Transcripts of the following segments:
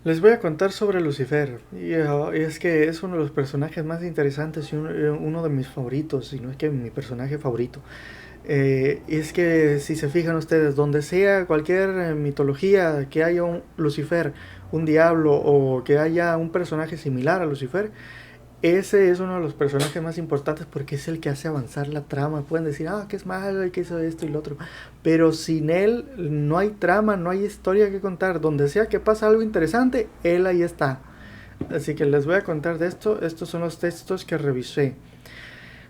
Les voy a contar sobre Lucifer. Y es que es uno de los personajes más interesantes y uno de mis favoritos, si no es que mi personaje favorito. Y es que si se fijan ustedes, donde sea cualquier mitología que haya un Lucifer, un diablo o que haya un personaje similar a Lucifer, ese es uno de los personajes más importantes porque es el que hace avanzar la trama. Pueden decir, ah, que es malo y que hizo esto y lo otro. Pero sin él no hay trama, no hay historia que contar. Donde sea que pasa algo interesante, él ahí está. Así que les voy a contar de esto. Estos son los textos que revisé.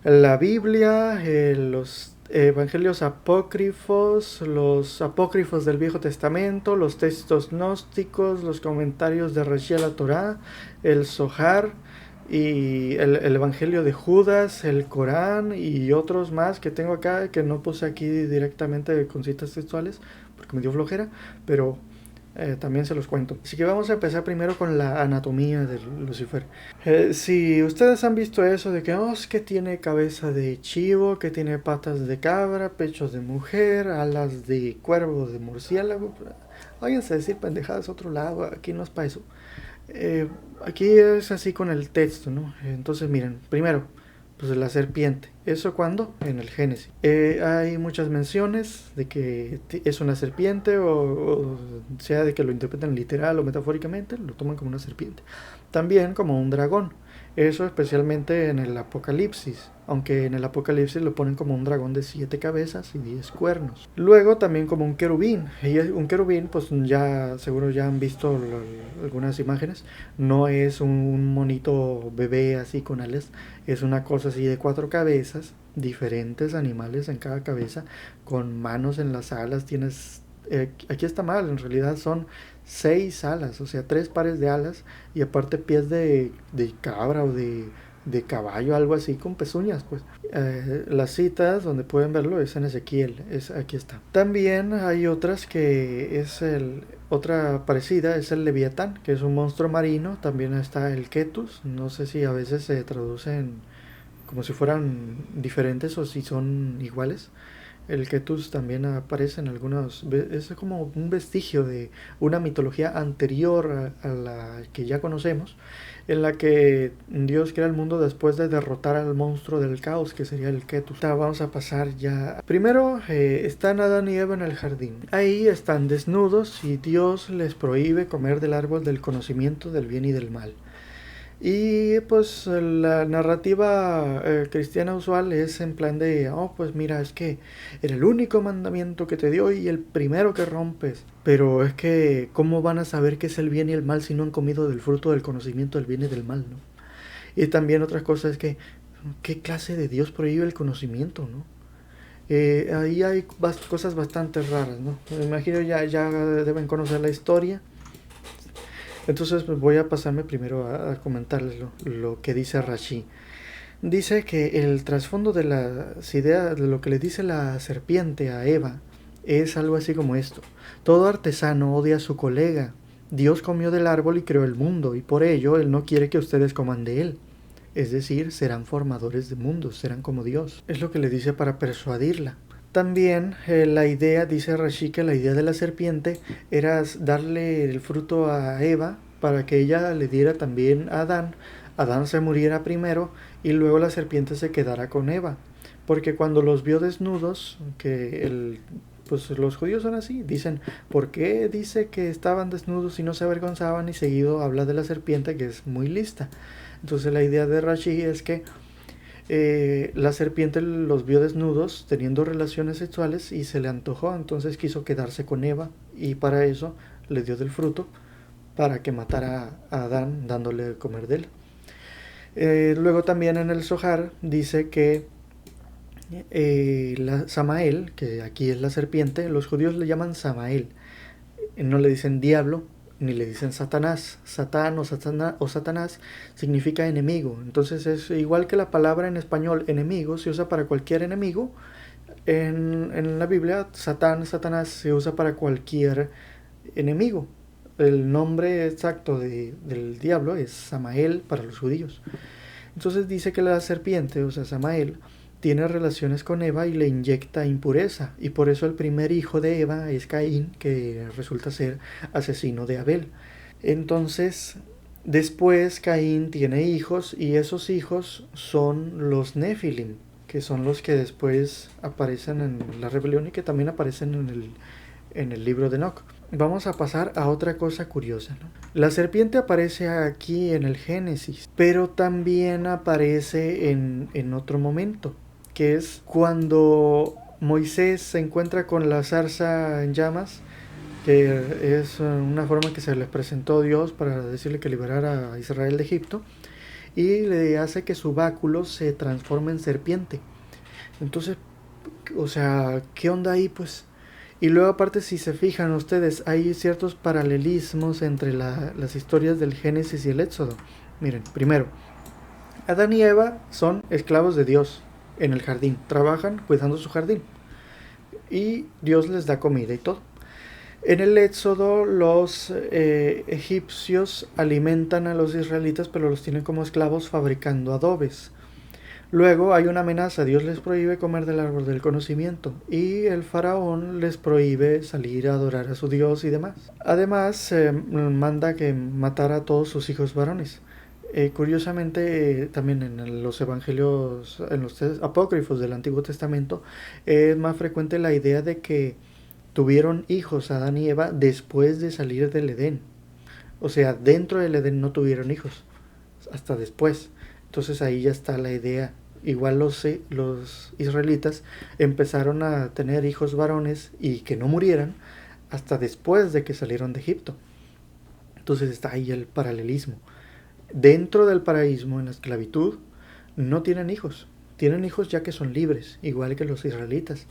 La Biblia, los evangelios apócrifos, los apócrifos del Viejo Testamento, los textos gnósticos, los comentarios de Rashi a la Torá, el Zohar y el Evangelio de Judas, el Corán y otros más que tengo acá que no puse aquí directamente con citas textuales porque me dio flojera, pero también se los cuento. Así que vamos a empezar primero con la anatomía de Lucifer. Si ustedes han visto eso de que, oh, es que tiene cabeza de chivo, que tiene patas de cabra, pechos de mujer, alas de cuervo, de murciélago, váyanse a decir pendejadas a otro lado, aquí no es para eso. Eh, Aquí es así con el texto, ¿no? Entonces miren, primero, pues la serpiente. ¿Eso cuándo? En el Génesis. Hay muchas menciones de que es una serpiente o sea de que lo interpretan literal o metafóricamente, lo toman como una serpiente. También como un dragón. Eso especialmente en el Apocalipsis, aunque en el Apocalipsis lo ponen como un dragón de 7 cabezas y 10 cuernos. Luego también como un querubín. Y un querubín, pues ya seguro ya han visto algunas imágenes. No es un monito bebé así con alas, es una cosa así de 4 cabezas, diferentes animales en cada cabeza, con manos en las alas. Tienes aquí está mal, en realidad son 6 alas, o sea, 3 pares de alas y aparte pies de cabra o de caballo, algo así, con pezuñas, pues. Las citas donde pueden verlo es en Ezequiel, aquí está. También hay otras que otra parecida es el Leviatán, que es un monstruo marino. También está el Ketus, no sé si a veces se traducen como si fueran diferentes o si son iguales. El Ketus también aparece en algunos. Es como un vestigio de una mitología anterior a la que ya conocemos, en la que Dios crea el mundo después de derrotar al monstruo del caos, que sería el Ketus. Vamos a pasar ya. Primero están Adán y Eva en el jardín. Ahí están desnudos y Dios les prohíbe comer del árbol del conocimiento del bien y del mal. Y pues la narrativa cristiana usual es en plan de, oh, pues mira, es que era el único mandamiento que te dio y el primero que rompes. Pero es que, ¿cómo van a saber qué es el bien y el mal si no han comido del fruto del conocimiento del bien y del mal, no? Y también otra cosa es que, ¿qué clase de Dios prohíbe el conocimiento, no? Ahí hay cosas bastante raras, ¿no? Me imagino ya deben conocer la historia. Entonces pues voy a pasarme primero a comentarles lo que dice Rashi. Dice que el trasfondo de las ideas, de lo que le dice la serpiente a Eva, es algo así como esto. Todo artesano odia a su colega. Dios comió del árbol y creó el mundo, y por ello Él no quiere que ustedes coman de él. Es decir, serán formadores de mundos, serán como Dios. Es lo que le dice para persuadirla. También la idea, dice Rashi, que la idea de la serpiente era darle el fruto a Eva para que ella le diera también a Adán. Adán se muriera primero y luego la serpiente se quedara con Eva. Porque cuando los vio desnudos, pues los judíos son así, dicen, ¿por qué dice que estaban desnudos y no se avergonzaban? Y seguido habla de la serpiente que es muy lista. Entonces la idea de Rashi es que la serpiente los vio desnudos teniendo relaciones sexuales y se le antojó, entonces quiso quedarse con Eva y para eso le dio del fruto para que matara a Adán dándole de comer de él. Luego también en el Zohar dice que Samael, que aquí es la serpiente, los judíos le llaman Samael, no le dicen diablo ni le dicen Satanás. Satán o Satanás significa enemigo. Entonces es igual que la palabra en español enemigo se usa para cualquier enemigo. En la Biblia, Satanás se usa para cualquier enemigo. El nombre exacto del diablo es Samael para los judíos. Entonces dice que la serpiente, o sea, Samael, tiene relaciones con Eva y le inyecta impureza. Y por eso el primer hijo de Eva es Caín, que resulta ser asesino de Abel. Entonces, después Caín tiene hijos y esos hijos son los Nefilim, que son los que después aparecen en la rebelión y que también aparecen en el libro de Enoc. Vamos a pasar a otra cosa curiosa, ¿no? La serpiente aparece aquí en el Génesis, pero también aparece en otro momento, que es cuando Moisés se encuentra con la zarza en llamas, que es una forma que se le presentó Dios para decirle que liberara a Israel de Egipto, y le hace que su báculo se transforme en serpiente. Entonces, o sea, ¿qué onda ahí? Pues, y luego aparte, si se fijan ustedes, hay ciertos paralelismos entre las historias del Génesis y el Éxodo. Miren, primero, Adán y Eva son esclavos de Dios en el jardín, trabajan cuidando su jardín y Dios les da comida y todo. En el Éxodo los egipcios alimentan a los israelitas, pero los tienen como esclavos fabricando adobes. Luego hay una amenaza, Dios les prohíbe comer del árbol del conocimiento y el faraón les prohíbe salir a adorar a su Dios y demás. Además manda que matara a todos sus hijos varones. Curiosamente también en los evangelios, en los apócrifos del Antiguo Testamento, es más frecuente la idea de que tuvieron hijos Adán y Eva después de salir del Edén. O sea, dentro del Edén no tuvieron hijos, hasta después. Entonces ahí ya está la idea. Igual los israelitas empezaron a tener hijos varones y que no murieran hasta después de que salieron de Egipto. Entonces está ahí el paralelismo. Dentro del paraísmo, en la esclavitud, no tienen hijos. Tienen hijos ya que son libres, igual que los israelitas.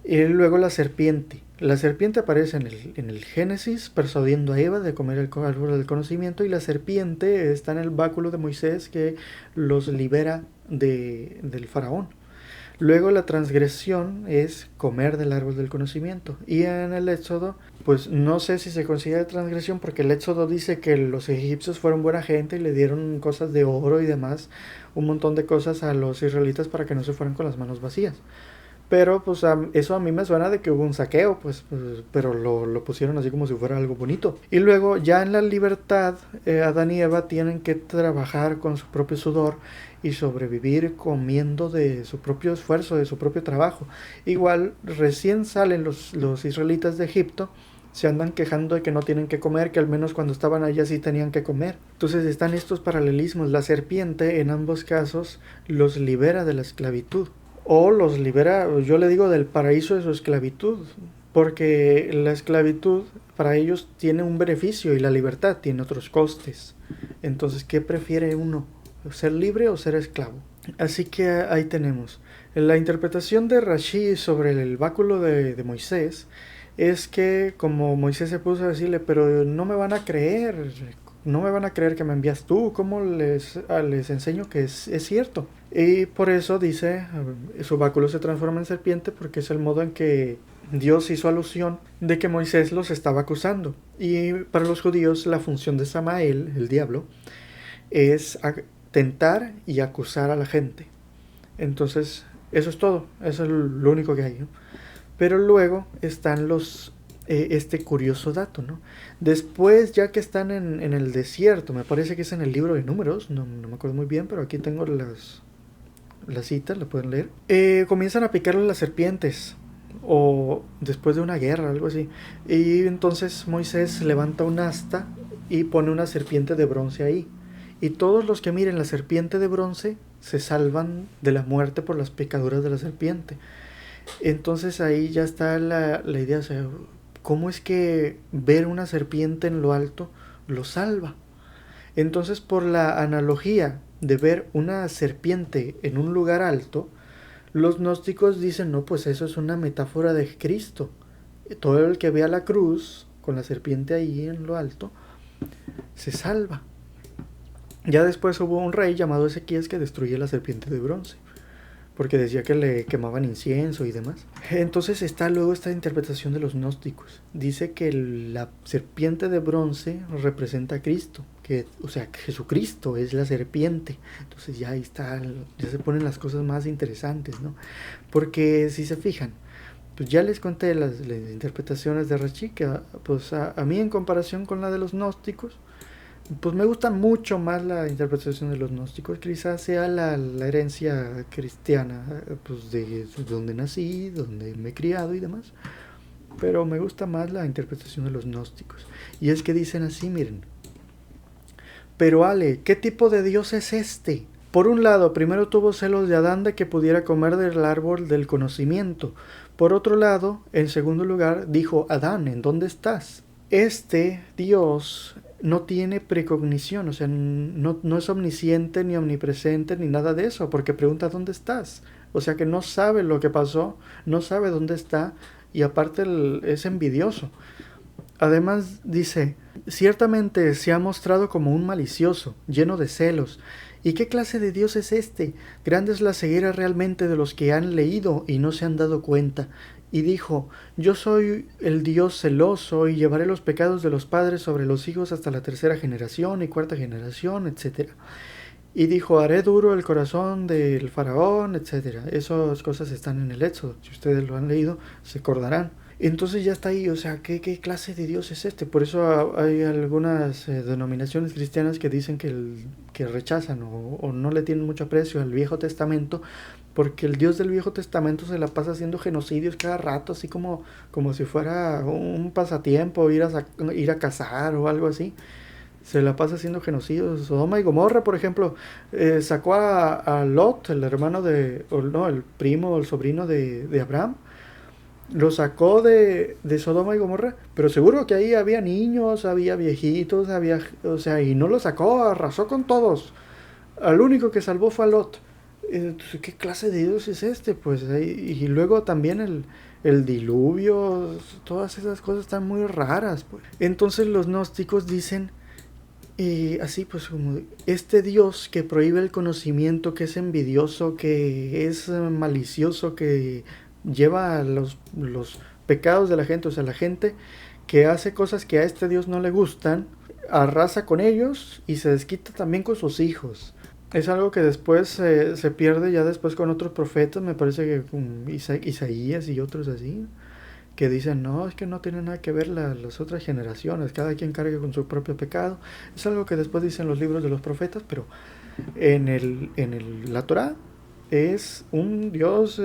Y luego la serpiente. La serpiente aparece en el Génesis, persuadiendo a Eva de comer el árbol del conocimiento, y la serpiente está en el báculo de Moisés que los libera del faraón. Luego la transgresión es comer del árbol del conocimiento. Y en el Éxodo, pues no sé si se considera transgresión, porque el Éxodo dice que los egipcios fueron buena gente y le dieron cosas de oro y demás, un montón de cosas a los israelitas para que no se fueran con las manos vacías. Pero pues eso a mí me suena de que hubo un saqueo, pero lo pusieron así como si fuera algo bonito. Y luego ya en la libertad, Adán y Eva tienen que trabajar con su propio sudor y sobrevivir comiendo de su propio esfuerzo, de su propio trabajo. Igual recién salen los israelitas de Egipto, se andan quejando de que no tienen que comer, que al menos cuando estaban allá sí tenían que comer. Entonces están estos paralelismos. La serpiente en ambos casos los libera de la esclavitud. O los libera, yo le digo, del paraíso de su esclavitud, porque la esclavitud para ellos tiene un beneficio y la libertad tiene otros costes. Entonces, ¿qué prefiere uno? ¿Ser libre o ser esclavo? Así que ahí tenemos. La interpretación de Rashi sobre el báculo de Moisés es que como Moisés se puso a decirle, pero no me van a creer, no me van a creer que me envías tú, ¿cómo les enseño que es cierto? Y por eso dice, su báculo se transforma en serpiente, porque es el modo en que Dios hizo alusión de que Moisés los estaba acusando. Y para los judíos la función de Samael, el diablo, es tentar y acusar a la gente. Entonces, eso es todo, eso es lo único que hay, ¿no? Pero luego están este curioso dato, ¿no? Después, ya que están en el desierto, me parece que es en el libro de Números, no me acuerdo muy bien, pero aquí tengo las citas, la pueden leer. Comienzan a picarle las serpientes, o después de una guerra, algo así. Y entonces Moisés levanta un asta y pone una serpiente de bronce ahí. Y todos los que miren la serpiente de bronce se salvan de la muerte por las picaduras de la serpiente. Entonces ahí ya está la idea, o sea, ¿cómo es que ver una serpiente en lo alto lo salva? Entonces, por la analogía de ver una serpiente en un lugar alto, los gnósticos dicen, no, pues eso es una metáfora de Cristo. Todo el que vea la cruz con la serpiente ahí en lo alto se salva. Ya después hubo un rey llamado Ezequías que destruye la serpiente de bronce, porque decía que le quemaban incienso y demás. Entonces está luego esta interpretación de los gnósticos. Dice que la serpiente de bronce representa a Cristo, o sea, que Jesucristo es la serpiente. Entonces ya ahí está, ya se ponen las cosas más interesantes, ¿no? Porque si se fijan, pues ya les conté las interpretaciones de Rashi, que pues a mí en comparación con la de los gnósticos, pues me gusta mucho más la interpretación de los gnósticos. Quizás sea la herencia cristiana, pues de donde nací, donde me he criado y demás. Pero me gusta más la interpretación de los gnósticos. Y es que dicen así, miren. Pero Ale, ¿qué tipo de Dios es este? Por un lado, primero tuvo celos de Adán de que pudiera comer del árbol del conocimiento. Por otro lado, en segundo lugar, dijo, Adán, ¿en dónde estás? Este Dios no tiene precognición, o sea, no es omnisciente, ni omnipresente, ni nada de eso, porque pregunta dónde estás. O sea que no sabe lo que pasó, no sabe dónde está, y aparte es envidioso. Además dice, ciertamente se ha mostrado como un malicioso, lleno de celos. ¿Y qué clase de Dios es este? Grande es la ceguera realmente de los que han leído y no se han dado cuenta. Y dijo, yo soy el Dios celoso y llevaré los pecados de los padres sobre los hijos hasta la tercera generación y cuarta generación, etcétera. Y dijo, haré duro el corazón del faraón, etcétera. Esas cosas están en el Éxodo. Si ustedes lo han leído, se acordarán. Entonces ya está ahí, o sea, ¿qué clase de Dios es este? Por eso hay algunas denominaciones cristianas que dicen que rechazan o no le tienen mucho aprecio al Viejo Testamento, porque el Dios del Viejo Testamento se la pasa haciendo genocidios cada rato, así como si fuera un pasatiempo, ir a cazar o algo así. Se la pasa haciendo genocidios. Sodoma y Gomorra, por ejemplo, sacó a Lot, el hermano el primo o el sobrino de Abraham. Lo sacó de Sodoma y Gomorra, pero seguro que ahí había niños, había viejitos, o sea, y no lo sacó, arrasó con todos. Al único que salvó fue a Lot. Entonces, ¿qué clase de Dios es este? Pues y luego también el diluvio, todas esas cosas están muy raras. Pues. Entonces los gnósticos dicen, así pues como este Dios que prohíbe el conocimiento, que es envidioso, que es malicioso, que lleva los pecados de la gente, o sea, la gente que hace cosas que a este Dios no le gustan, arrasa con ellos y se desquita también con sus hijos. Es algo que después se pierde ya después con otros profetas, me parece que con Isaías y otros así, que dicen, no, es que no tiene nada que ver las otras generaciones, cada quien carga con su propio pecado. Es algo que después dicen los libros de los profetas, pero la Torá es un Dios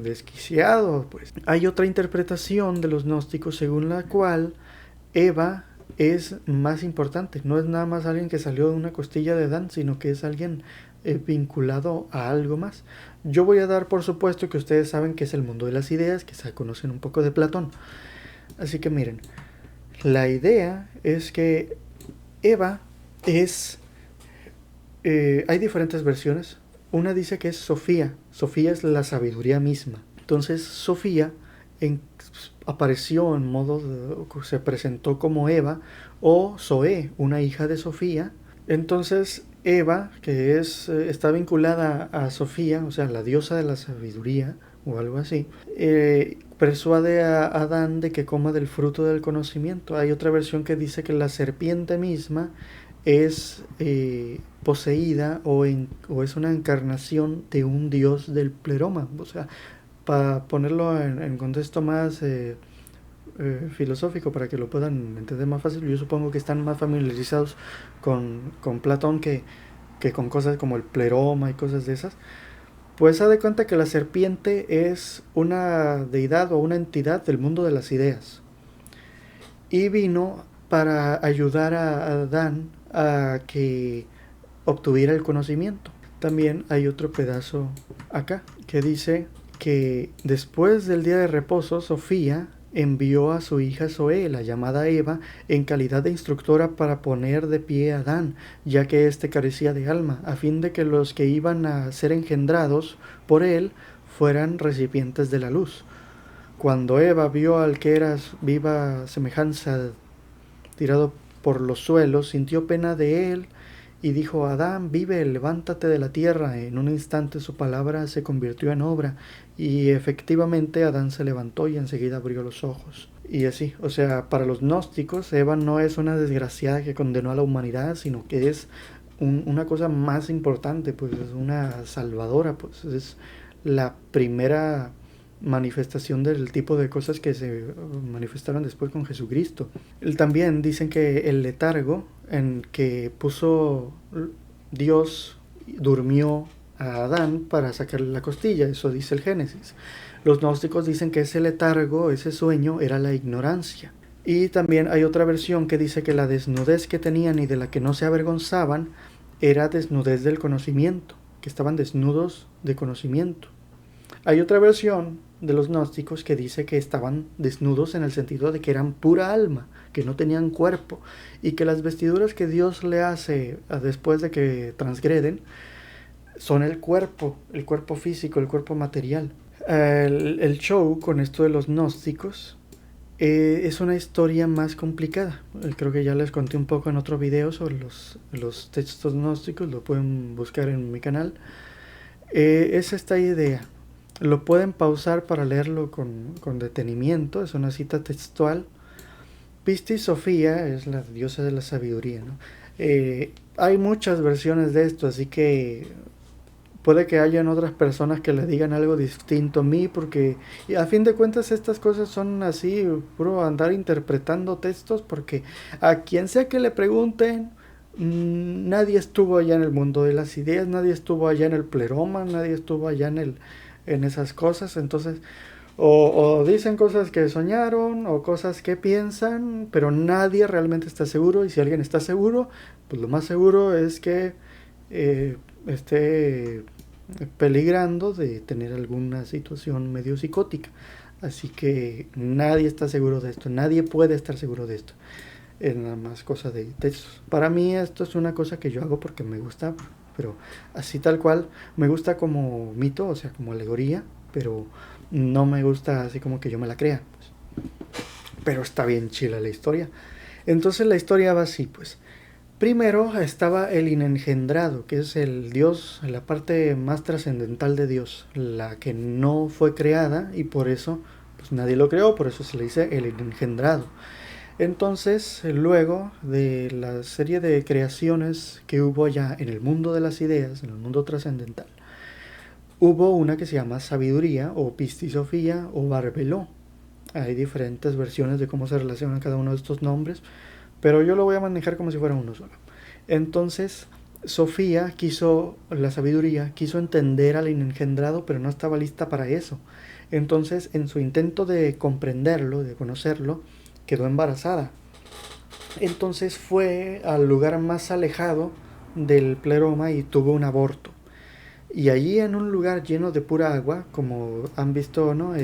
desquiciado. Pues. Hay otra interpretación de los gnósticos según la cual Eva es más importante. No es nada más alguien que salió de una costilla de Adán, sino que es alguien vinculado a algo más. Yo voy a dar por supuesto que ustedes saben que es el mundo de las ideas, que se conocen un poco de Platón. Así que miren, la idea es que Eva es... hay diferentes versiones. Una dice que es Sofía. Sofía es la sabiduría misma. Entonces Sofía apareció en se presentó como Eva, o Zoé, una hija de Sofía. Entonces Eva, que está vinculada a Sofía, o sea, la diosa de la sabiduría, o algo así, persuade a Adán de que coma del fruto del conocimiento. Hay otra versión que dice que la serpiente misma es poseída o es una encarnación de un dios del pleroma. O sea, para ponerlo en contexto más filosófico, para que lo puedan entender más fácil, yo supongo que están más familiarizados con Platón que con cosas como el pleroma y cosas de esas. Pues se da cuenta que la serpiente es una deidad o una entidad del mundo de las ideas. Y vino para ayudar a Adán a que obtuviera el conocimiento. También hay otro pedazo acá que dice que después del día de reposo, Sofía envió a su hija Zoé, la llamada Eva, en calidad de instructora para poner de pie a Adán, ya que éste carecía de alma, a fin de que los que iban a ser engendrados por él fueran recipientes de la luz. Cuando Eva vio al que era viva semejanza tirado por los suelos, sintió pena de él y dijo, Adán, vive, levántate de la tierra. En un instante su palabra se convirtió en obra y efectivamente Adán se levantó y enseguida abrió los ojos. Y así, o sea, para los gnósticos, Eva no es una desgraciada que condenó a la humanidad, sino que es una cosa más importante, pues es una salvadora, pues es la primera manifestación del tipo de cosas que se manifestaron después con Jesucristo. También dicen que el letargo en que puso Dios durmió a Adán para sacarle la costilla, eso dice el Génesis. Los gnósticos dicen que ese letargo, ese sueño, era la ignorancia. Y también hay otra versión que dice que la desnudez que tenían y de la que no se avergonzaban era desnudez del conocimiento, que estaban desnudos de conocimiento. Hay otra versión de los gnósticos que dice que estaban desnudos en el sentido de que eran pura alma, que no tenían cuerpo, y que las vestiduras que Dios le hace después de que transgreden son el cuerpo físico, el cuerpo material. El show con esto de los gnósticos es una historia más complicada. Creo que ya les conté un poco en otro video sobre los textos gnósticos, lo pueden buscar en mi canal. Es esta idea. Lo pueden pausar para leerlo con detenimiento, es una cita textual. Pistis Sofía es la diosa de la sabiduría, ¿no? Hay muchas versiones de esto, así que puede que hayan otras personas que le digan algo distinto a mí, porque a fin de cuentas estas cosas son así, puro andar interpretando textos, porque a quien sea que le pregunten, nadie estuvo allá en el mundo de las ideas, nadie estuvo allá en el pleroma, nadie estuvo allá en esas cosas. Entonces o dicen cosas que soñaron o cosas que piensan, pero nadie realmente está seguro, y si alguien está seguro, pues lo más seguro es que esté peligrando de tener alguna situación medio psicótica. Así que nadie está seguro de esto, nadie puede estar seguro de esto. Es nada más cosa de textos. Para mí esto es una cosa que yo hago porque me gusta, pero así tal cual, me gusta como mito, o sea, como alegoría, pero no me gusta así como que yo me la crea, pues. Pero está bien chila la historia. Entonces la historia va así, pues. Primero estaba el inengendrado, que es el Dios, la parte más trascendental de Dios, la que no fue creada y por eso pues nadie lo creó, por eso se le dice el inengendrado. Entonces, luego de la serie de creaciones que hubo allá en el mundo de las ideas, en el mundo trascendental, hubo una que se llama sabiduría o pistisofía o barbeló. Hay diferentes versiones de cómo se relacionan cada uno de estos nombres, pero yo lo voy a manejar como si fuera uno solo. Entonces, Sofía la sabiduría, quiso entender al engendrado, pero no estaba lista para eso. Entonces, en su intento de comprenderlo, de conocerlo, quedó embarazada. Entonces fue al lugar más alejado del pleroma y tuvo un aborto. Y allí en un lugar lleno de pura agua, como han visto, ¿no?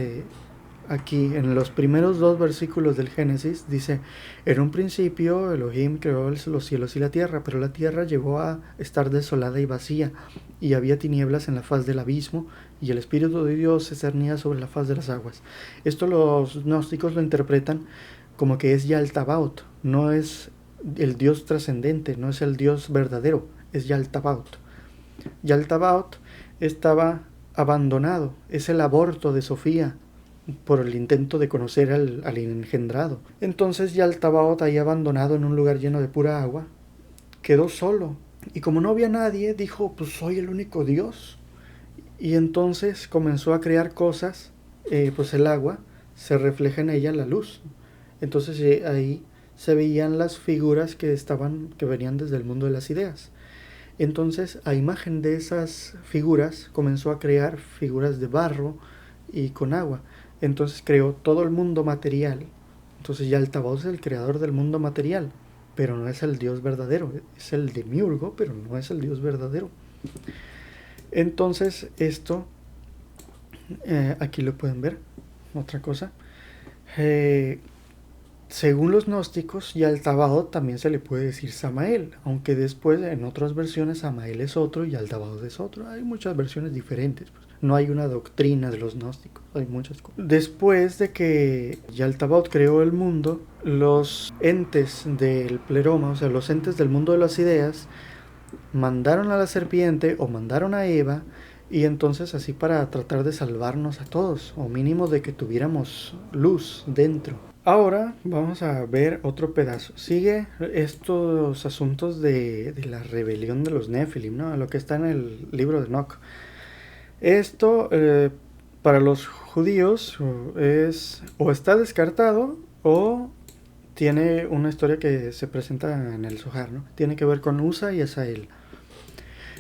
Aquí en los primeros 2 versículos del Génesis dice: en un principio Elohim creó los cielos y la tierra, pero la tierra llegó a estar desolada y vacía, y había tinieblas en la faz del abismo, y el Espíritu de Dios se cernía sobre la faz de las aguas. Esto los gnósticos lo interpretan como que es Yaltabaoth, no es el Dios trascendente, no es el Dios verdadero, es Yaltabaoth. Yaltabaoth estaba abandonado, es el aborto de Sofía por el intento de conocer al engendrado. Entonces Yaltabaoth, ahí abandonado en un lugar lleno de pura agua, quedó solo. Y como no había nadie, dijo: pues soy el único Dios. Y entonces comenzó a crear cosas, pues el agua se refleja en ella la luz. Entonces ahí se veían las figuras que venían desde el mundo de las ideas. Entonces, a imagen de esas figuras, comenzó a crear figuras de barro y con agua. Entonces creó todo el mundo material. Entonces Yaltabaoth es el creador del mundo material, pero no es el Dios verdadero. Es el demiurgo, pero no es el Dios verdadero. Entonces esto, aquí lo pueden ver, otra cosa. Según los gnósticos, Yaltabaoth también se le puede decir Samael, aunque después en otras versiones Samael es otro y Yaltabaoth es otro. Hay muchas versiones diferentes, pues. No hay una doctrina de los gnósticos, hay muchas cosas. Después de que Yaltabaoth creó el mundo, los entes del pleroma, o sea, los entes del mundo de las ideas, mandaron a la serpiente o mandaron a Eva, y entonces así para tratar de salvarnos a todos, o mínimo de que tuviéramos luz dentro. Ahora vamos a ver otro pedazo. Sigue estos asuntos de la rebelión de los Nephilim, ¿no? Lo que está en el libro de Enoch. Esto para los judíos es o está descartado o tiene una historia que se presenta en el Zohar, ¿no? Tiene que ver con Usa y Asael.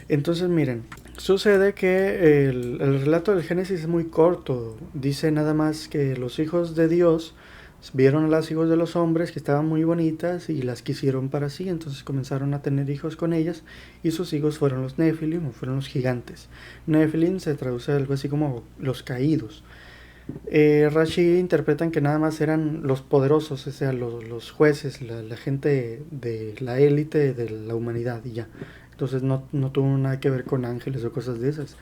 Entonces miren, sucede que el relato del Génesis es muy corto. Dice nada más que los hijos de Dios vieron a las hijos de los hombres que estaban muy bonitas y las quisieron para sí, entonces comenzaron a tener hijos con ellas y sus hijos fueron los Nefilim o fueron los gigantes. Nefilim se traduce algo así como los caídos. Rashi interpretan que nada más eran los poderosos, o sea, los jueces, la gente de la élite de la humanidad y ya. Entonces no tuvo nada que ver con ángeles o cosas de esas.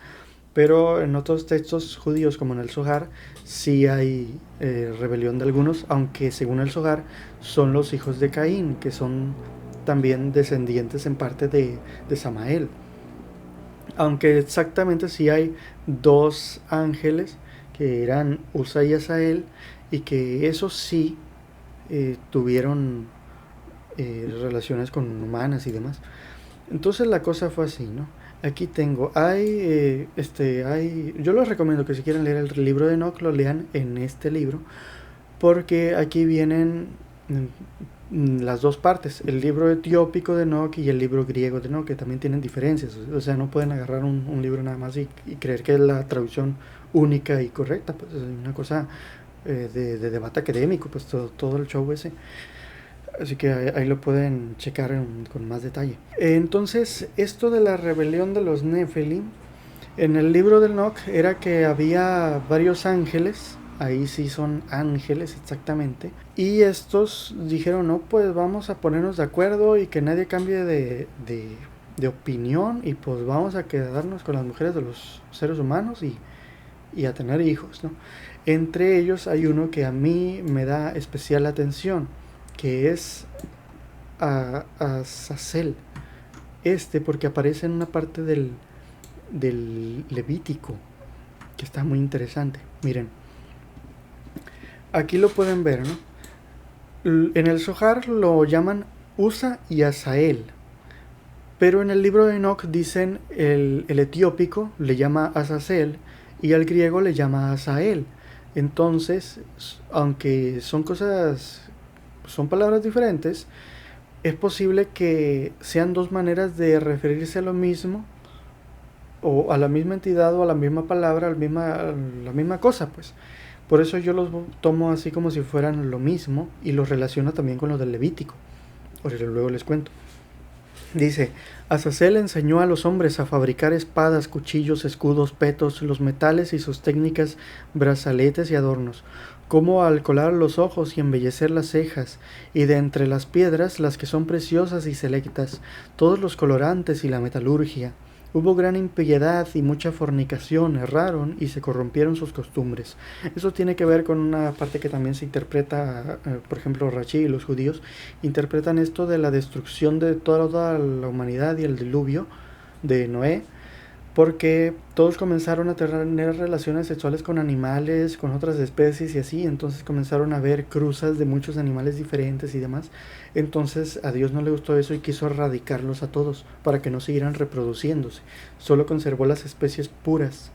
Pero en otros textos judíos, como en el Zohar, sí hay rebelión de algunos, aunque según el Zohar son los hijos de Caín, que son también descendientes en parte de Samael. Aunque exactamente sí hay dos ángeles, que eran Usa y Asael, y que esos sí tuvieron relaciones con humanas y demás. Entonces la cosa fue así, ¿no? Aquí tengo, yo les recomiendo que si quieren leer el libro de Enoch, lo lean en este libro, porque aquí vienen las dos partes, el libro etiópico de Enoch y el libro griego de Enoch, que también tienen diferencias, o sea, no pueden agarrar un libro nada más y creer que es la traducción única y correcta, pues es una cosa de debate académico, pues todo el show ese. Así que ahí lo pueden checar con más detalle. Entonces, esto de la rebelión de los Nefilim, en el libro del Enoch era que había varios ángeles, ahí sí son ángeles exactamente, y estos dijeron, no, pues vamos a ponernos de acuerdo y que nadie cambie de opinión y pues vamos a quedarnos con las mujeres de los seres humanos y a tener hijos, ¿no? Entre ellos hay uno que a mí me da especial atención, que es Azazel, porque aparece en una parte del Levítico, que está muy interesante. Miren, aquí lo pueden ver, ¿no? En el Zohar lo llaman Usa y Asael, pero en el libro de Enoch dicen el etiópico le llama Azazel y al griego le llama Asael. Entonces, aunque son palabras diferentes, es posible que sean dos maneras de referirse a lo mismo, o a la misma entidad, o a la misma palabra, la misma cosa, pues. Por eso yo los tomo así como si fueran lo mismo, y los relaciono también con los del Levítico. Luego les cuento. Dice, Azazel enseñó a los hombres a fabricar espadas, cuchillos, escudos, petos, los metales y sus técnicas, brazaletes y adornos, cómo alcolar los ojos y embellecer las cejas, y de entre las piedras las que son preciosas y selectas, todos los colorantes y la metalurgia. Hubo gran impiedad y mucha fornicación, erraron y se corrompieron sus costumbres. Eso tiene que ver con una parte que también se interpreta, por ejemplo, Rashi y los judíos interpretan esto de la destrucción de toda la humanidad y el diluvio de Noé, porque todos comenzaron a tener relaciones sexuales con animales, con otras especies y así, entonces comenzaron a ver cruzas de muchos animales diferentes y demás. Entonces a Dios no le gustó eso y quiso erradicarlos a todos para que no siguieran reproduciéndose. Solo conservó las especies puras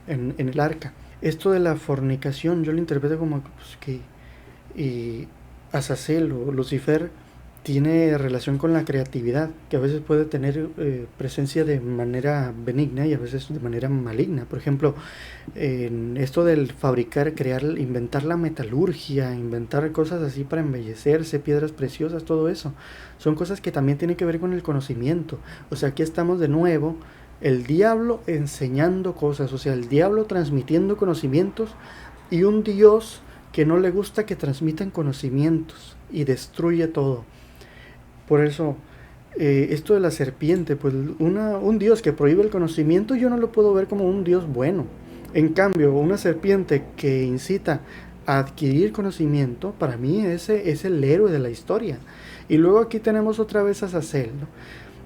en el arca. Esto de la fornicación yo lo interpreto como pues, que Azazel o Lucifer tiene relación con la creatividad, que a veces puede tener presencia de manera benigna y a veces de manera maligna. Por ejemplo, en esto del fabricar, crear, inventar la metalurgia, inventar cosas así para embellecerse, piedras preciosas, todo eso, son cosas que también tienen que ver con el conocimiento. O sea, aquí estamos de nuevo, el diablo enseñando cosas, o sea, el diablo transmitiendo conocimientos y un Dios que no le gusta que transmitan conocimientos y destruye todo. Por eso, esto de la serpiente, pues un Dios que prohíbe el conocimiento yo no lo puedo ver como un Dios bueno. En cambio, una serpiente que incita a adquirir conocimiento, para mí ese es el héroe de la historia. Y luego aquí tenemos otra vez a Azazel, ¿no?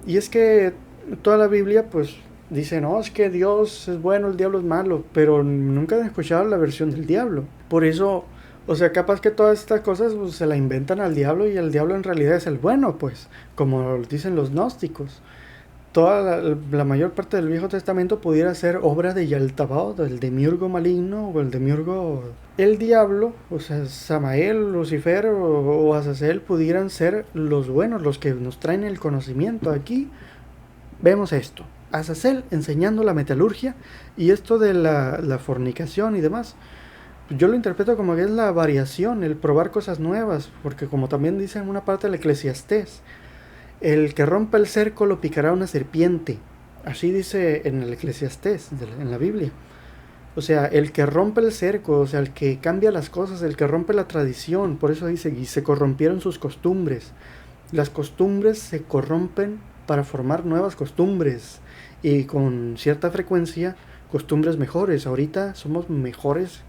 Y es que toda la Biblia pues dice, no, es que Dios es bueno, el diablo es malo, pero nunca han escuchado la versión del diablo. Por eso, o sea, capaz que todas estas cosas pues, se la inventan al diablo y el diablo en realidad es el bueno, pues, como dicen los gnósticos. toda la mayor parte del Viejo Testamento pudiera ser obra de Yaltabaoth, del demiurgo maligno o el demiurgo, el diablo, o sea, Samael, Lucifer o Azazel pudieran ser los buenos, los que nos traen el conocimiento. Aquí vemos esto, Azazel enseñando la metalurgia y esto de la fornicación y demás. Yo lo interpreto como que es la variación, el probar cosas nuevas, porque como también dice en una parte del Eclesiastés, el que rompa el cerco lo picará una serpiente. Así dice en el Eclesiastés, en la Biblia. O sea, el que rompe el cerco, o sea, el que cambia las cosas, el que rompe la tradición. Por eso dice, y se corrompieron sus costumbres. Las costumbres se corrompen para formar nuevas costumbres. Y con cierta frecuencia, costumbres mejores. Ahorita somos mejores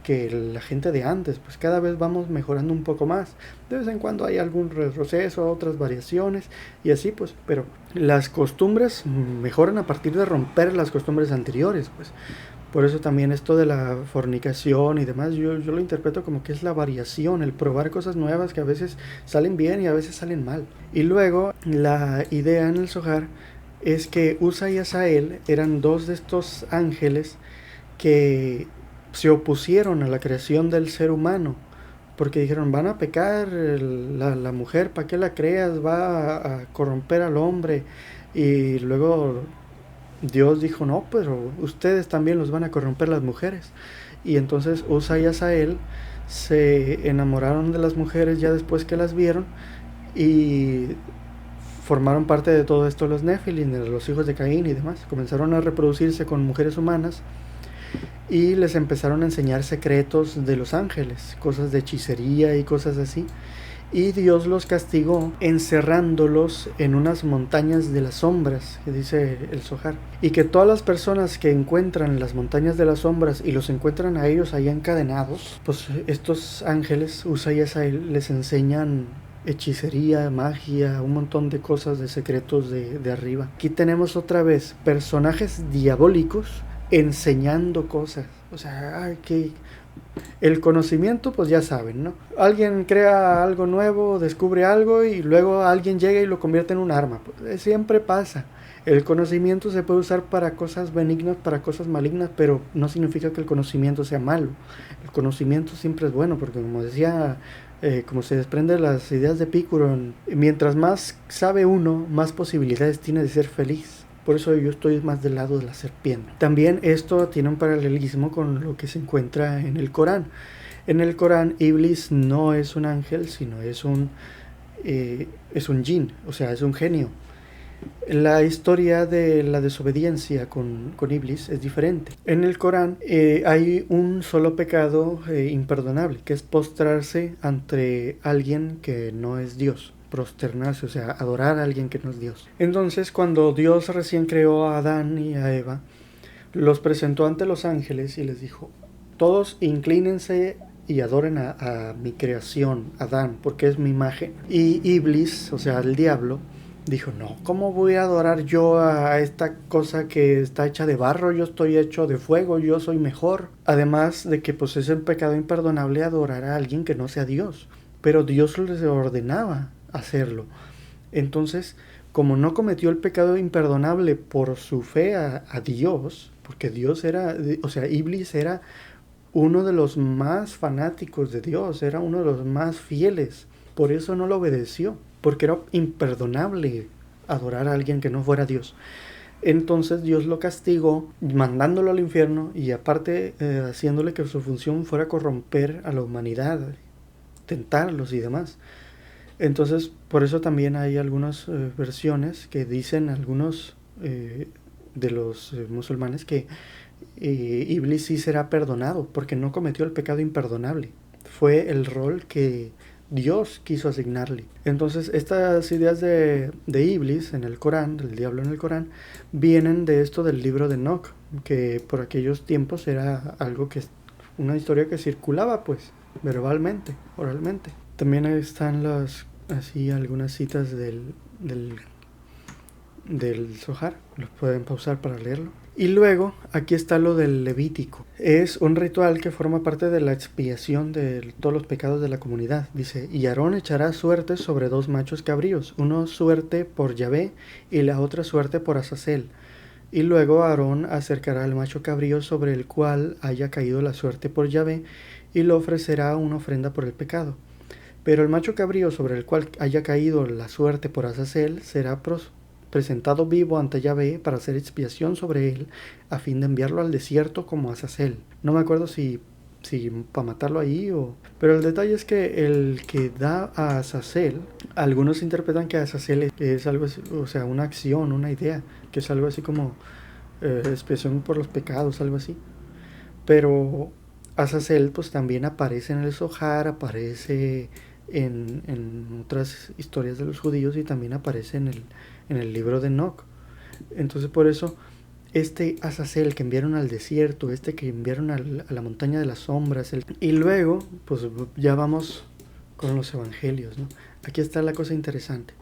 que la gente de antes, pues cada vez vamos mejorando un poco más. De vez en cuando hay algún retroceso, otras variaciones y así pues, pero las costumbres mejoran a partir de romper las costumbres anteriores, pues. Por eso también esto de la fornicación y demás, yo lo interpreto como que es la variación, el probar cosas nuevas que a veces salen bien y a veces salen mal. Y luego la idea en el Zohar es que Usa y Asael eran dos de estos ángeles que se opusieron a la creación del ser humano, porque dijeron, van a pecar la mujer, ¿para qué la creas? Va a corromper al hombre. Y luego Dios dijo, no, pero ustedes también los van a corromper las mujeres. Y entonces Usa y Asael se enamoraron de las mujeres ya después que las vieron y formaron parte de todo esto los Nefilim, de los hijos de Caín y demás. Comenzaron a reproducirse con mujeres humanas y les empezaron a enseñar secretos de los ángeles, cosas de hechicería y cosas así. Y Dios los castigó encerrándolos en unas montañas de las sombras, que dice el Zohar. Y que todas las personas que encuentran las montañas de las sombras y los encuentran a ellos ahí encadenados, pues estos ángeles, Usa y Asael, les enseñan hechicería, magia, un montón de cosas, de secretos de arriba. Aquí tenemos otra vez personajes diabólicos enseñando cosas. O sea, que el conocimiento, pues ya saben, ¿no? Alguien crea algo nuevo, descubre algo y luego alguien llega y lo convierte en un arma. Pues, siempre pasa. El conocimiento se puede usar para cosas benignas, para cosas malignas, pero no significa que el conocimiento sea malo. El conocimiento siempre es bueno, porque como decía, como se desprende de las ideas de Epicuro, mientras más sabe uno, más posibilidades tiene de ser feliz. Por eso yo estoy más del lado de la serpiente. También esto tiene un paralelismo con lo que se encuentra en el Corán. En el Corán, Iblis no es un ángel, sino es un jinn, o sea, es un genio. La historia de la desobediencia con Iblis es diferente. En el Corán hay un solo pecado imperdonable, que es postrarse ante alguien que no es Dios. Prosternarse, o sea, adorar a alguien que no es Dios. Entonces, cuando Dios recién creó a Adán y a Eva, los presentó ante los ángeles y les dijo, todos inclínense y adoren a mi creación, Adán, porque es mi imagen. Y Iblis, o sea, el diablo, dijo, no, ¿cómo voy a adorar yo a esta cosa que está hecha de barro? Yo estoy hecho de fuego, yo soy mejor. Además de que pues es un pecado imperdonable adorar a alguien que no sea Dios. Pero Dios les ordenaba hacerlo. Entonces, como no cometió el pecado imperdonable por su fe a Dios, porque Dios era, o sea, Iblis era uno de los más fanáticos de Dios, era uno de los más fieles, por eso no lo obedeció, porque era imperdonable adorar a alguien que no fuera Dios. Entonces Dios lo castigó mandándolo al infierno y aparte haciéndole que su función fuera corromper a la humanidad, tentarlos y demás. Entonces, por eso también hay algunas versiones que dicen algunos de los musulmanes que Iblis sí será perdonado porque no cometió el pecado imperdonable. Fue el rol que Dios quiso asignarle. Entonces, estas ideas de Iblis en el Corán, del diablo en el Corán, vienen de esto del libro de Enoch, que por aquellos tiempos era algo que, una historia que circulaba, pues, verbalmente, oralmente. También están así algunas citas del del Zohar. Lo pueden pausar para leerlo. Y luego, aquí está lo del Levítico. Es un ritual que forma parte de la expiación de todos los pecados de la comunidad. Dice, y Aarón echará suerte sobre 2 machos cabríos, uno suerte por Yahvé y la otra suerte por Azazel. Y luego Aarón acercará al macho cabrío sobre el cual haya caído la suerte por Yahvé y le ofrecerá una ofrenda por el pecado. Pero el macho cabrío sobre el cual haya caído la suerte por Azazel será presentado vivo ante Yahvé para hacer expiación sobre él, a fin de enviarlo al desierto como Azazel. No me acuerdo si para matarlo ahí o... Pero el detalle es que el que da a Azazel, algunos interpretan que Azazel es algo así, o sea, una acción, una idea, que es algo así como expiación por los pecados, algo así. Pero Azazel pues también aparece en el Zohar, aparece en otras historias de los judíos y también aparece en el libro de Enoch. Entonces por eso este Azazel que enviaron al desierto, este que enviaron a la montaña de las sombras, y luego pues ya vamos con los evangelios, ¿no? Aquí está la cosa interesante.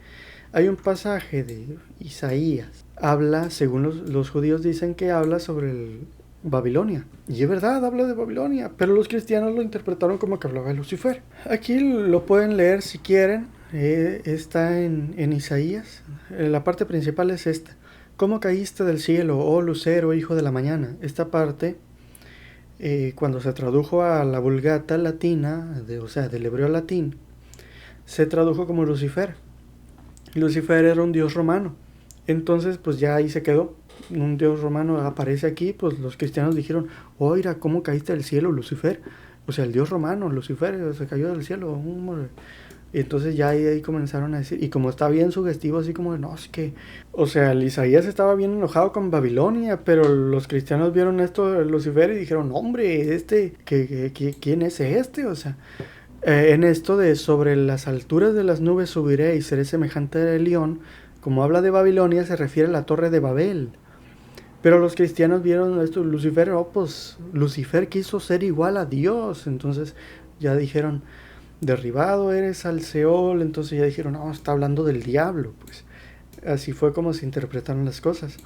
Hay un pasaje de Isaías, habla, según los judíos dicen que habla sobre Babilonia. Y es verdad, habla de Babilonia, pero los cristianos lo interpretaron como que hablaba de Lucifer. Aquí lo pueden leer si quieren, está en Isaías. La parte principal es esta. ¿Cómo caíste del cielo, oh lucero, hijo de la mañana? Esta parte, cuando se tradujo a la Vulgata latina, o sea, del hebreo latín, se tradujo como Lucifer. Lucifer era un dios romano. Entonces, pues ya ahí se quedó. Un dios romano aparece aquí, pues los cristianos dijeron, oiga, ¿cómo caíste del cielo, Lucifer? O sea, el dios romano, Lucifer, se cayó del cielo. Y entonces ya ahí comenzaron a decir, y como está bien sugestivo, así como, no, es que, o sea, el Isaías estaba bien enojado con Babilonia, pero los cristianos vieron esto de Lucifer y dijeron, hombre, ¿quién es este? O sea, en esto de sobre las alturas de las nubes subiré y seré semejante al león, como habla de Babilonia, se refiere a la torre de Babel. Pero los cristianos vieron esto, Lucifer, pues Lucifer quiso ser igual a Dios, entonces ya dijeron, derribado eres al Seol, entonces ya dijeron, no, está hablando del diablo, pues así fue como se interpretaron las cosas.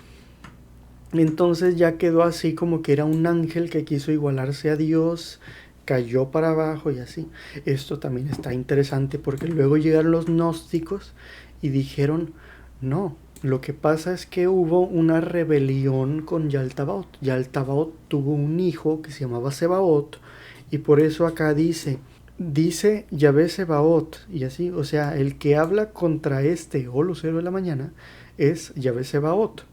Entonces ya quedó así como que era un ángel que quiso igualarse a Dios, cayó para abajo y así. Esto también está interesante porque luego llegaron los gnósticos y dijeron, no, lo que pasa es que hubo una rebelión con Yaltabaoth. Yaltabaoth tuvo un hijo que se llamaba Sebaot y por eso acá dice Yahvé Sebaot y así, o sea, el que habla contra lucero de la mañana es Yahvé Sebaot.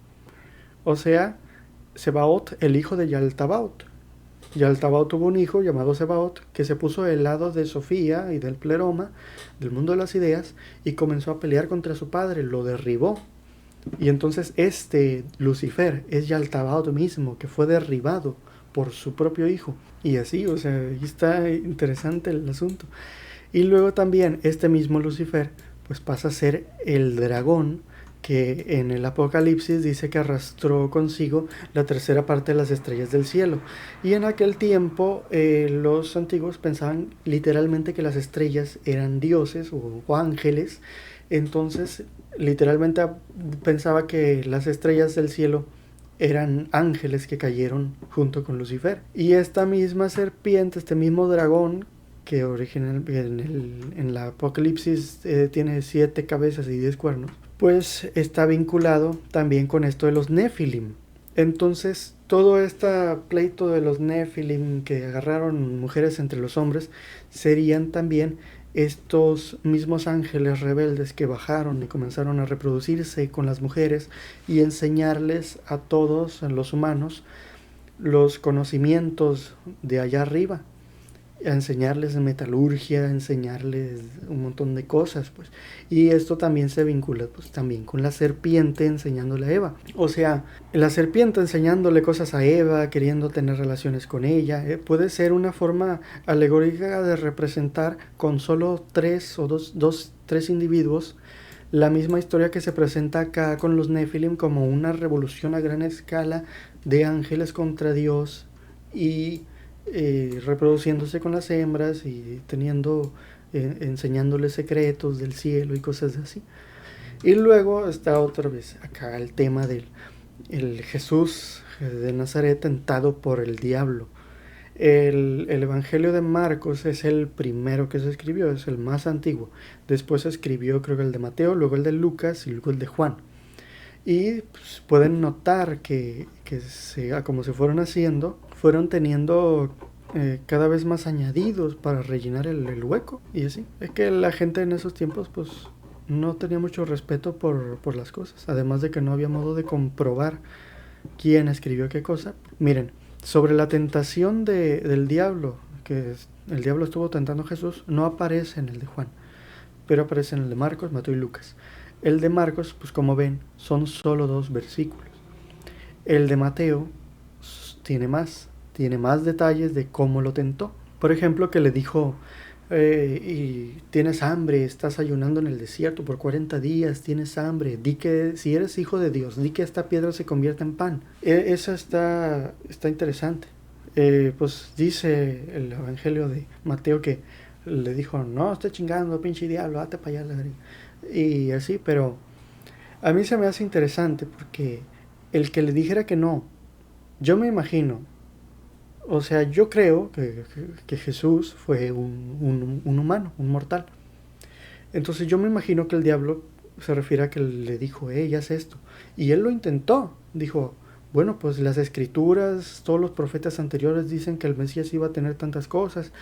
O sea, Sebaot, el hijo de Yaltabaoth. Yaltabaoth tuvo un hijo llamado Sebaot que se puso del lado de Sofía y del pleroma, del mundo de las ideas, y comenzó a pelear contra su padre, lo derribó. Y entonces Lucifer es Yaltabaoth mismo, que fue derribado por su propio hijo. Y así, o sea, ahí está interesante el asunto. Y luego también este mismo Lucifer pues pasa a ser el dragón que en el Apocalipsis dice que arrastró consigo la tercera parte de las estrellas del cielo. Y en aquel tiempo los antiguos pensaban literalmente que las estrellas eran dioses o ángeles. Entonces literalmente pensaba que las estrellas del cielo eran ángeles que cayeron junto con Lucifer. Y esta misma serpiente, este mismo dragón, que en la Apocalipsis tiene 7 cabezas y 10 cuernos, pues está vinculado también con esto de los Nefilim. Entonces, todo este pleito de los Nefilim que agarraron mujeres entre los hombres serían también estos mismos ángeles rebeldes que bajaron y comenzaron a reproducirse con las mujeres y enseñarles a todos, a los humanos, los conocimientos de allá arriba, a enseñarles metalurgia, a enseñarles un montón de cosas, pues. Y esto también se vincula, pues, también con la serpiente enseñándole a Eva. O sea, la serpiente enseñándole cosas a Eva, queriendo tener relaciones con ella, puede ser una forma alegórica de representar con solo 3 o 3 individuos la misma historia que se presenta acá con los Nefilim como una revolución a gran escala de ángeles contra Dios y reproduciéndose con las hembras y enseñándoles secretos del cielo y cosas así. Y luego está otra vez acá el tema del el Jesús de Nazaret tentado por el diablo. El Evangelio de Marcos es el primero que se escribió, es el más antiguo. Después se escribió creo que el de Mateo, luego el de Lucas y luego el de Juan. Y pues, pueden notar como se fueron haciendo, fueron teniendo cada vez más añadidos para rellenar el hueco. Y así, es que la gente en esos tiempos pues no tenía mucho respeto por las cosas. Además de que no había modo de comprobar quién escribió qué cosa. Miren, sobre la tentación del diablo, el diablo estuvo tentando a Jesús, no aparece en el de Juan, pero aparece en el de Marcos, Mateo y Lucas. El de Marcos, pues como ven, son solo 2 versículos. El de Mateo tiene más detalles de cómo lo tentó. Por ejemplo, que le dijo, y tienes hambre, estás ayunando en el desierto por 40 días, tienes hambre, di que si eres hijo de Dios, di que esta piedra se convierta en pan. Esa está interesante. Pues dice el Evangelio de Mateo que le dijo, no, estoy chingando, pinche diablo, date para allá. Y así, pero a mí se me hace interesante porque el que le dijera que no, yo me imagino, o sea, yo creo que Jesús fue un humano, un mortal. Entonces yo me imagino que el diablo se refiere a que le dijo, haz esto. Y él lo intentó. Dijo, bueno, pues las escrituras, todos los profetas anteriores dicen que el Mesías iba a tener tantas cosas.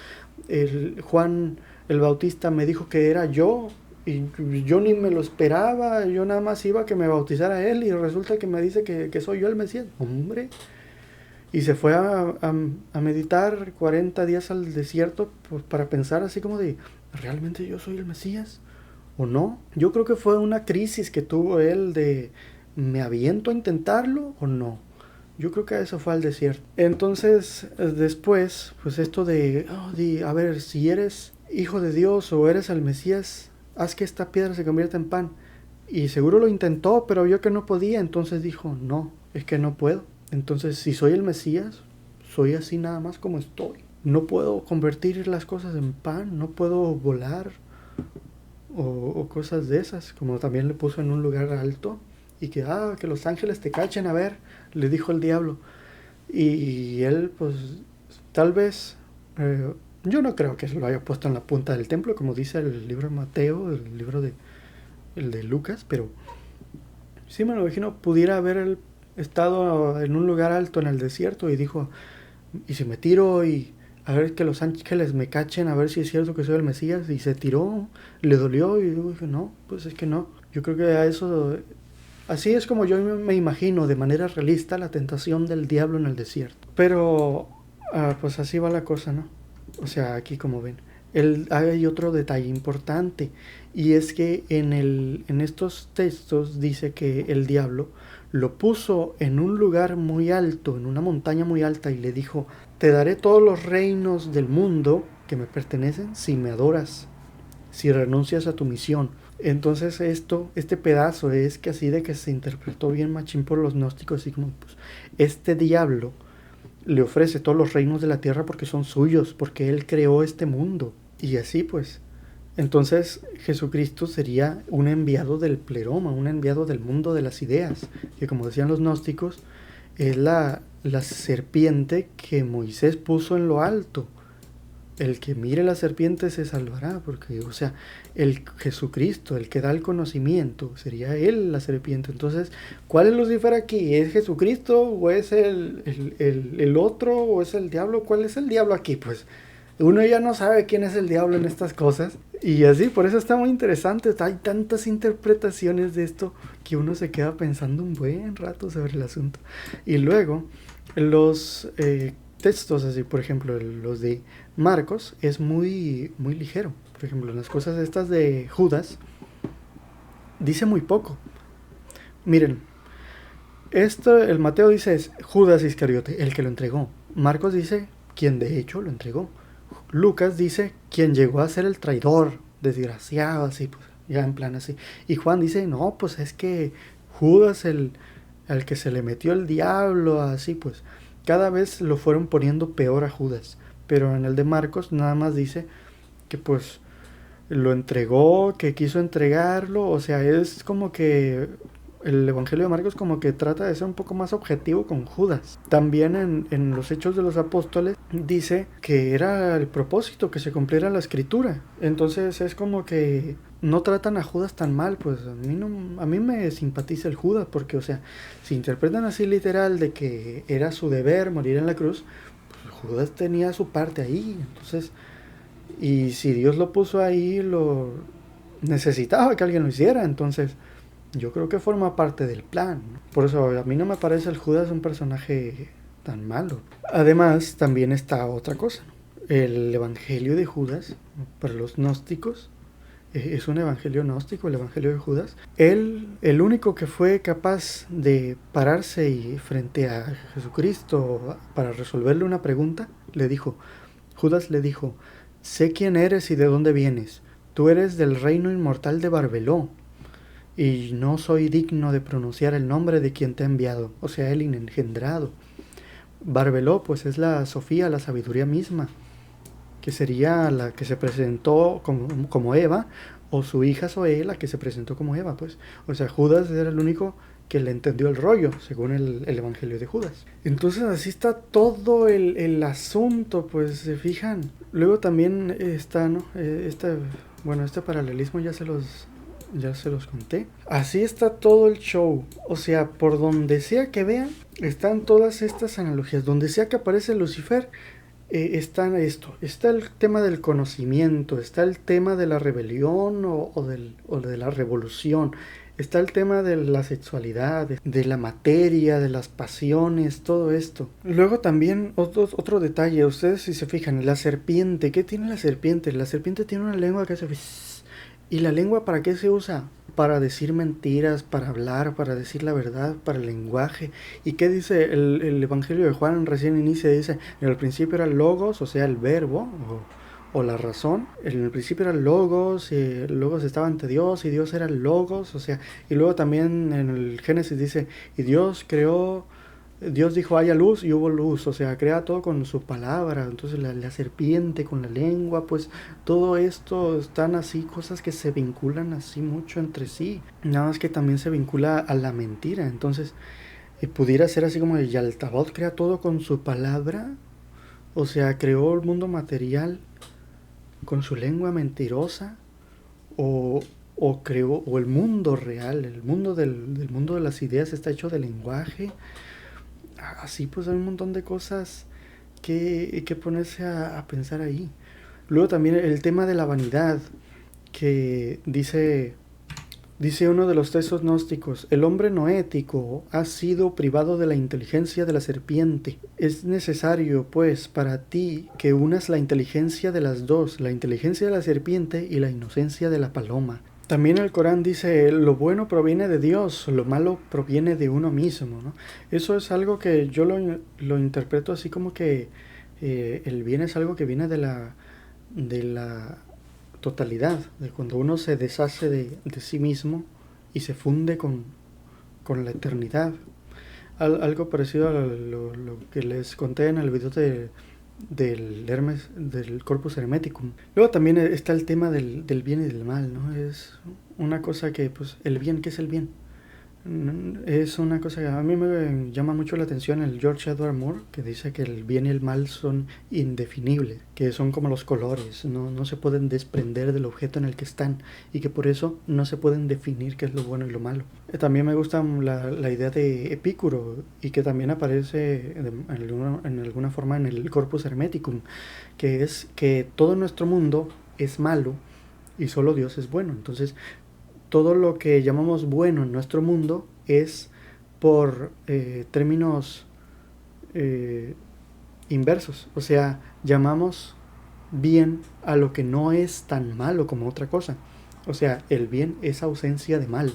Juan el Bautista me dijo que era yo. Y yo ni me lo esperaba. Yo nada más iba a que me bautizara él. Y resulta que me dice que soy yo el Mesías. Hombre. Y se fue a meditar 40 días al desierto pues, para pensar así como de, ¿realmente yo soy el Mesías? ¿O no? Yo creo que fue una crisis que tuvo él de, ¿me aviento a intentarlo o no? Yo creo que eso fue al desierto. Entonces, después, pues esto a ver, si eres hijo de Dios o eres el Mesías, haz que esta piedra se convierta en pan. Y seguro lo intentó, pero vio que no podía, entonces dijo, no, es que no puedo. Entonces, si soy el Mesías, soy así nada más como estoy. No puedo convertir las cosas en pan, no puedo volar o cosas de esas. Como también le puso en un lugar alto y que los ángeles te cachen, a ver, le dijo el diablo. Y él, pues, tal vez, yo no creo que se lo haya puesto en la punta del templo, como dice el libro de Mateo, el de Lucas, pero sí me lo imagino, pudiera haber estado en un lugar alto en el desierto y dijo, y si me tiro y a ver que los ángeles me cachen, a ver si es cierto que soy el Mesías, y se tiró, le dolió y dije, no, pues es que no. Yo creo que a eso, así es como yo me imagino de manera realista la tentación del diablo en el desierto. Pero, pues así va la cosa, ¿no? O sea, aquí como ven. Hay otro detalle importante y es que en estos textos dice que el diablo lo puso en un lugar muy alto, en una montaña muy alta y le dijo, te daré todos los reinos del mundo que me pertenecen si me adoras, si renuncias a tu misión. Entonces este pedazo es que así de que se interpretó bien machín por los gnósticos, así como pues, este diablo le ofrece todos los reinos de la tierra porque son suyos, porque él creó este mundo. Y así pues, entonces Jesucristo sería un enviado del pleroma, un enviado del mundo de las ideas, que como decían los gnósticos, es la serpiente que Moisés puso en lo alto. El que mire la serpiente se salvará, porque, o sea, el Jesucristo, el que da el conocimiento, sería él la serpiente. Entonces, ¿cuál es Lucifer aquí? ¿Es Jesucristo o es el otro o es el diablo? ¿Cuál es el diablo aquí? Pues uno ya no sabe quién es el diablo en estas cosas. Y así, por eso está muy interesante. Hay tantas interpretaciones de esto que uno se queda pensando un buen rato sobre el asunto. Y luego, los textos así, por ejemplo, los de Marcos es muy, muy ligero. Por ejemplo, las cosas estas de Judas dice muy poco. Miren, el Mateo dice es Judas Iscariote, el que lo entregó. Marcos dice quien de hecho lo entregó. Lucas dice quien llegó a ser el traidor, desgraciado, así, pues, ya en plan así. Y Juan dice, no, pues es que Judas, el que se le metió el diablo, así, pues. Cada vez lo fueron poniendo peor a Judas. Pero en el de Marcos nada más dice que pues lo entregó, que quiso entregarlo, o sea, es como que el Evangelio de Marcos como que trata de ser un poco más objetivo con Judas. También en los Hechos de los Apóstoles dice que era el propósito que se cumpliera la escritura. Entonces es como que no tratan a Judas tan mal, pues a mí me simpatiza el Judas, porque o sea, si interpretan así literal de que era su deber morir en la cruz, pues Judas tenía su parte ahí, entonces, y si Dios lo puso ahí, lo necesitaba que alguien lo hiciera, entonces yo creo que forma parte del plan, ¿no? Por eso a mí no me parece el Judas un personaje tan malo. Además, también está otra cosa, ¿no? El evangelio de Judas, para los gnósticos, es un evangelio gnóstico, el evangelio de Judas. Él, el único que fue capaz de pararse y frente a Jesucristo para resolverle una pregunta, le dijo, Judas le dijo, sé quién eres y de dónde vienes. Tú eres del reino inmortal de Barbeló, y no soy digno de pronunciar el nombre de quien te ha enviado, o sea, el engendrado. Barbeló, pues es la Sofía, la sabiduría misma, que sería la que se presentó como Eva, o su hija Zoe, la que se presentó como Eva, pues. O sea, Judas era el único que le entendió el rollo, según el Evangelio de Judas. Entonces así está todo el asunto, pues se fijan. Luego también está, ¿no? Este paralelismo ya se los conté. Así está todo el show. O sea, por donde sea que vean, están todas estas analogías. Donde sea que aparece Lucifer, está esto. Está el tema del conocimiento, está el tema de la rebelión o de la revolución. Está el tema de la sexualidad, de la materia, de las pasiones, todo esto. Luego también otro detalle, ustedes si se fijan, la serpiente, ¿qué tiene la serpiente? La serpiente tiene una lengua que hace... ¿Y la lengua para qué se usa? Para decir mentiras, para hablar, para decir la verdad, para el lenguaje. ¿Y qué dice el Evangelio de Juan? Recién inicia, dice, en el principio era el logos, o sea, el verbo, o la razón. En el principio era el logos, y el logos estaba ante Dios, y Dios era el logos, o sea, y luego también en el Génesis dice, y Dios dijo haya luz y hubo luz, o sea, crea todo con su palabra. Entonces la serpiente con la lengua, pues todo esto están así, cosas que se vinculan así mucho entre sí. Nada más que también se vincula a la mentira. Entonces pudiera ser así como el Yaltabot crea todo con su palabra, o sea, creó el mundo material con su lengua mentirosa, o, o el mundo real, el mundo del mundo de las ideas está hecho de lenguaje. Así pues hay un montón de cosas que ponerse a pensar ahí. Luego también el tema de la vanidad, que dice uno de los textos gnósticos, el hombre no ético ha sido privado de la inteligencia de la serpiente. Es necesario, pues, para ti que unas la inteligencia de las dos, la inteligencia de la serpiente y la inocencia de la paloma. También el Corán dice, lo bueno proviene de Dios, lo malo proviene de uno mismo, ¿no? Eso es algo que yo lo interpreto así como que el bien es algo que viene de la totalidad, de cuando uno se deshace de sí mismo y se funde con la eternidad. Algo parecido a lo que les conté en el video del Hermes, del Corpus Hermeticum. Luego también está el tema del bien y del mal, ¿no? Es una cosa que, pues, el bien, ¿qué es el bien? Es una cosa que a mí me llama mucho la atención el George Edward Moore, que dice que el bien y el mal son indefinibles, que son como los colores, no se pueden desprender del objeto en el que están, y que por eso no se pueden definir qué es lo bueno y lo malo. También me gusta la idea de Epicuro, y que también aparece en alguna forma en el Corpus Hermeticum, que es que todo nuestro mundo es malo y solo Dios es bueno. Entonces todo lo que llamamos bueno en nuestro mundo es por términos inversos. O sea, llamamos bien a lo que no es tan malo como otra cosa. O sea, el bien es ausencia de mal.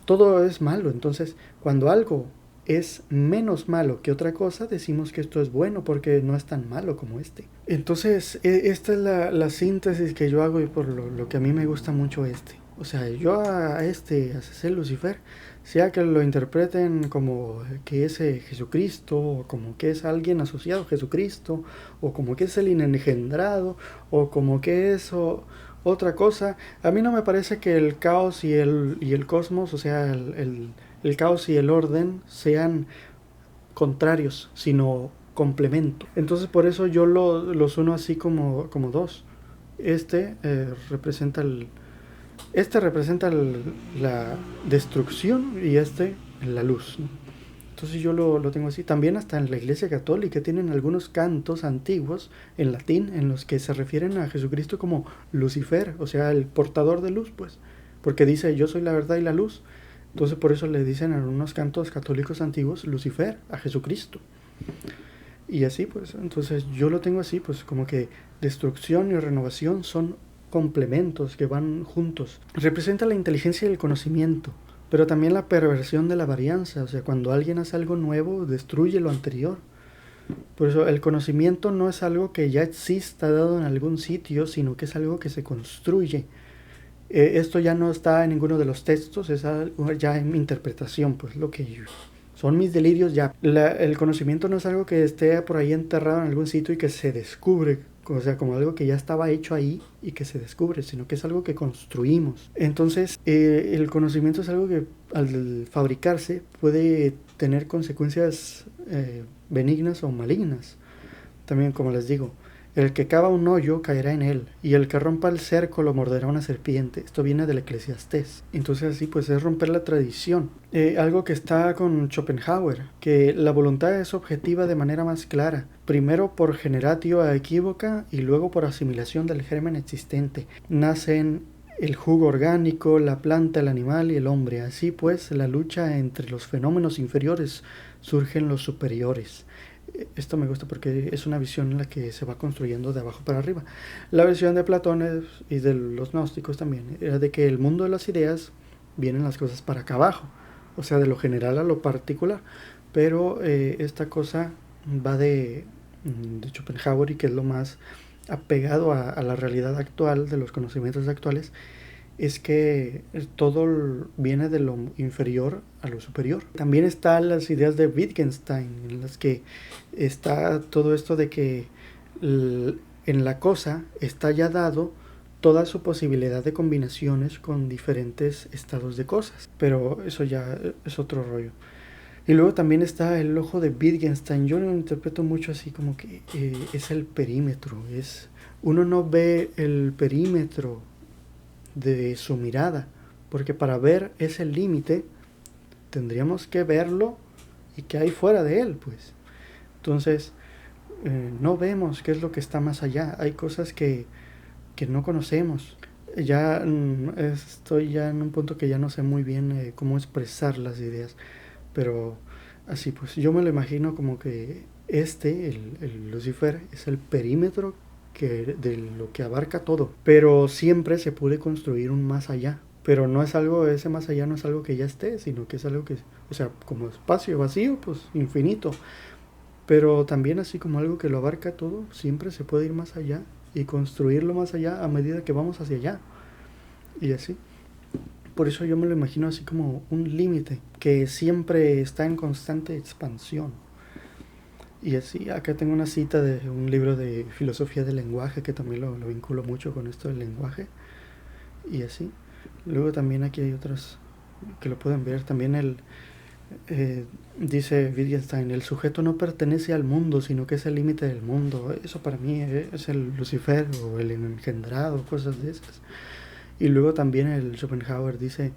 Todo es malo. Entonces, cuando algo es menos malo que otra cosa, decimos que esto es bueno porque no es tan malo como este. Entonces, esta es la síntesis que yo hago y por lo que a mí me gusta mucho este. O sea, yo a César Lucifer, sea que lo interpreten como que es Jesucristo, o como que es alguien asociado a Jesucristo, o como que es el engendrado, o como que es otra cosa. A mí no me parece que el caos y el cosmos, o sea, el caos y el orden sean contrarios, sino complemento. Entonces por eso yo los uno así como dos. Representa representa la destrucción y la luz, ¿no? Entonces yo lo tengo así. También hasta en la Iglesia Católica tienen algunos cantos antiguos en latín en los que se refieren a Jesucristo como Lucifer, o sea, el portador de luz, pues. Porque dice, yo soy la verdad y la luz. Entonces por eso le dicen en unos cantos católicos antiguos Lucifer a Jesucristo. Y así pues, entonces yo lo tengo así, pues como que destrucción y renovación son complementos que van juntos. Representa la inteligencia y el conocimiento, pero también la perversión de la varianza, o sea, cuando alguien hace algo nuevo, destruye lo anterior. Por eso el conocimiento no es algo que ya exista dado en algún sitio, sino que es algo que se construye. Esto ya no está en ninguno de los textos, es algo ya en mi interpretación, pues lo que son mis delirios ya. El conocimiento no es algo que esté por ahí enterrado en algún sitio y que se descubre, o sea, como algo que ya estaba hecho ahí y que se descubre, sino que es algo que construimos. Entonces, el conocimiento es algo que al fabricarse puede tener consecuencias benignas o malignas. También, como les digo, el que cava un hoyo caerá en él, y el que rompa el cerco lo morderá una serpiente. Esto viene del Eclesiastés. Entonces así pues es romper la tradición. Algo que está con Schopenhauer, que la voluntad es objetiva de manera más clara, primero por generatio a equívoca y luego por asimilación del germen existente. Nacen el jugo orgánico, la planta, el animal y el hombre. Así pues, la lucha entre los fenómenos inferiores surgen los superiores. Esto me gusta porque es una visión en la que se va construyendo de abajo para arriba. La versión de Platón y de los gnósticos también era de que el mundo de las ideas vienen las cosas para acá abajo, o sea, de lo general a lo particular. Pero esta cosa va de Schopenhauer, y que es lo más apegado a la realidad actual, de los conocimientos actuales, es que todo viene de lo inferior a lo superior. También están las ideas de Wittgenstein, en las que está todo esto de que en la cosa está ya dado toda su posibilidad de combinaciones con diferentes estados de cosas. Pero eso ya es otro rollo. Y luego también está el ojo de Wittgenstein. Yo lo interpreto mucho así como que es el perímetro. Uno no ve el perímetro de su mirada, porque para ver ese límite tendríamos que verlo y que hay fuera de él, pues. Entonces no vemos qué es lo que está más allá. Hay cosas que no conocemos. Ya estoy ya en un punto que ya no sé muy bien cómo expresar las ideas, pero así pues yo me lo imagino como que el Lucifer, es el perímetro de lo que abarca todo, pero siempre se puede construir un más allá. Pero no es algo, ese más allá no es algo que ya esté, sino que es algo que, o sea, como espacio vacío, pues infinito. Pero también así como algo que lo abarca todo, siempre se puede ir más allá y construirlo más allá a medida que vamos hacia allá. Y así. Por eso yo me lo imagino así como un límite que siempre está en constante expansión. Y así, acá tengo una cita de un libro de filosofía del lenguaje que también lo vinculo mucho con esto del lenguaje. Y así. Luego también aquí hay otras que lo pueden ver. También dice Wittgenstein, el sujeto no pertenece al mundo, sino que es el límite del mundo. Eso para mí es el Lucifer o el engendrado, cosas de esas. Y luego también el Schopenhauer dice,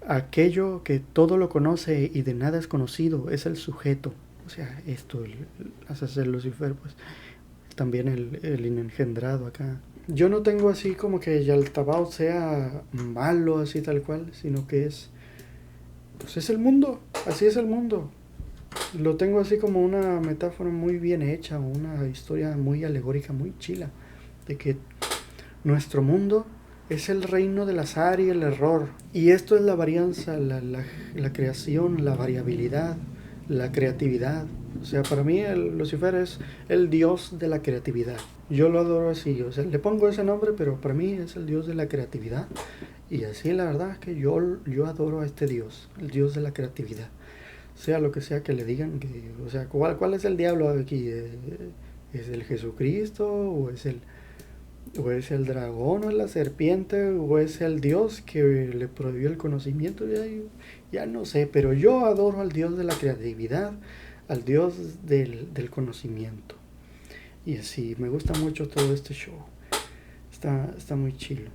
aquello que todo lo conoce y de nada es conocido es el sujeto. O sea, esto hace el Lucifer, pues también el engendrado acá. Yo no tengo así como que Yaltabaoth sea malo así tal cual, sino que pues es el mundo, así es el mundo. Lo tengo así como una metáfora muy bien hecha, una historia muy alegórica, muy chila, de que nuestro mundo es el reino del azar y el error. Y esto es la varianza, la creación, la variabilidad, la creatividad. O sea, para mí el Lucifer es el dios de la creatividad. Yo lo adoro así, o sea, le pongo ese nombre, pero para mí es el dios de la creatividad. Y así la verdad es que yo adoro a este dios, el dios de la creatividad. Sea lo que sea que le digan, o sea, ¿cuál es el diablo aquí? ¿Es el Jesucristo o es O es el dragón o es la serpiente o es el Dios que le prohibió el conocimiento. Ya no sé, pero yo adoro al Dios de la creatividad, al Dios del conocimiento. Y así, me gusta mucho todo este show. Está muy chilo.